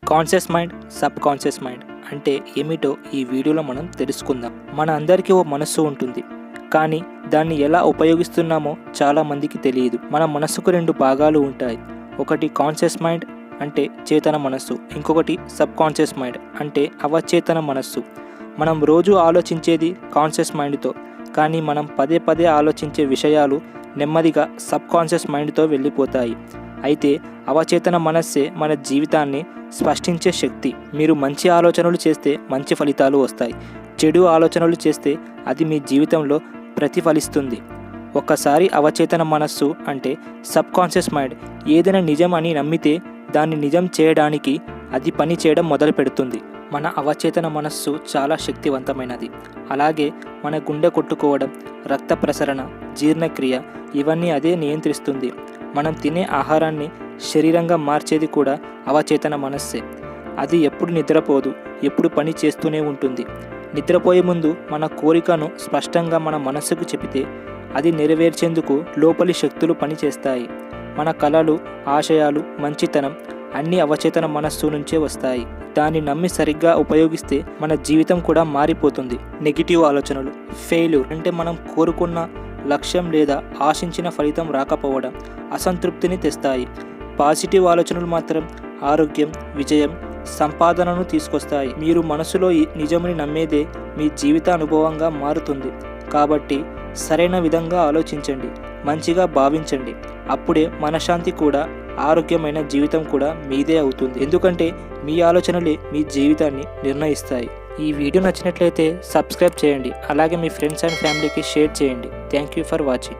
Conscious mind, sub conscious mind అంటే ఏమిటో ఈ వీడియోలో మనం తెలుసుకుందాం. మన అందరికీ ఓ మనస్సు ఉంటుంది, కానీ దాన్ని ఎలా ఉపయోగిస్తున్నామో చాలామందికి తెలియదు. మన మనస్సుకు రెండు భాగాలు ఉంటాయి. ఒకటి కాన్షియస్ మైండ్ అంటే చేతన మనస్సు, ఇంకొకటి సబ్ కాన్షియస్ మైండ్ అంటే అవచేతన మనస్సు. మనం రోజు ఆలోచించేది కాన్షియస్ మైండ్తో, కానీ మనం పదే పదే ఆలోచించే విషయాలు నెమ్మదిగా సబ్ కాన్షియస్ మైండ్తో వెళ్ళిపోతాయి. అయితే అవచేతన మనస్సే మన జీవితాన్ని స్పష్టించే శక్తి. మీరు మంచి ఆలోచనలు చేస్తే మంచి ఫలితాలు వస్తాయి. చెడు ఆలోచనలు చేస్తే అది మీ జీవితంలో ప్రతిఫలిస్తుంది. ఒక్కసారి అవచేతన మనస్సు అంటే సబ్ కాన్షియస్ మైండ్ ఏదైనా నిజం అని నమ్మితే దాన్ని నిజం చేయడానికి అది పని చేయడం మొదలు పెడుతుంది. మన అవచేతన మనస్సు చాలా శక్తివంతమైనది. అలాగే మన గుండె కొట్టుకోవడం, రక్త ప్రసరణ, జీర్ణక్రియ ఇవన్నీ అదే నియంత్రిస్తుంది. మనం తినే ఆహారాన్ని శరీరంగా మార్చేది కూడా అవచేతన మనస్సే. అది ఎప్పుడు నిద్రపోదు, ఎప్పుడు పని చేస్తూనే ఉంటుంది. నిద్రపోయే ముందు మన కోరికను స్పష్టంగా మన మనస్సుకు చెబితే అది నెరవేర్చేందుకు లోపలి శక్తులు పనిచేస్తాయి. మన కలలు, ఆశయాలు, మంచితనం అన్నీ అవచేతన మనస్సు నుంచే వస్తాయి. దాన్ని నమ్మి సరిగ్గా ఉపయోగిస్తే మన జీవితం కూడా మారిపోతుంది. నెగిటివ్ ఆలోచనలు, ఫెయిల్యూర్ అంటే మనం కోరుకున్న లక్ష్యం లేదా ఆశించిన ఫలితం రాకపోవడం అసంతృప్తిని తెస్తాయి. పాజిటివ్ ఆలోచనలు మాత్రం ఆరోగ్యం, విజయం, సంపాదనను తీసుకొస్తాయి. మీరు మనసులో నిజమని నమ్మేదే మీ జీవిత అనుభవంగా మారుతుంది. కాబట్టి సరైన విధంగా ఆలోచించండి, మంచిగా భావించండి. అప్పుడే మనశ్శాంతి కూడా, ఆరోగ్యమైన జీవితం కూడా మీదే అవుతుంది. ఎందుకంటే మీ ఆలోచనలే మీ జీవితాన్ని నిర్ణయిస్తాయి. ఈ వీడియో నచ్చినట్లయితే సబ్స్క్రైబ్ చేయండి. అలాగే మీ ఫ్రెండ్స్ అండ్ ఫ్యామిలీకి షేర్ చేయండి. Thank you for watching.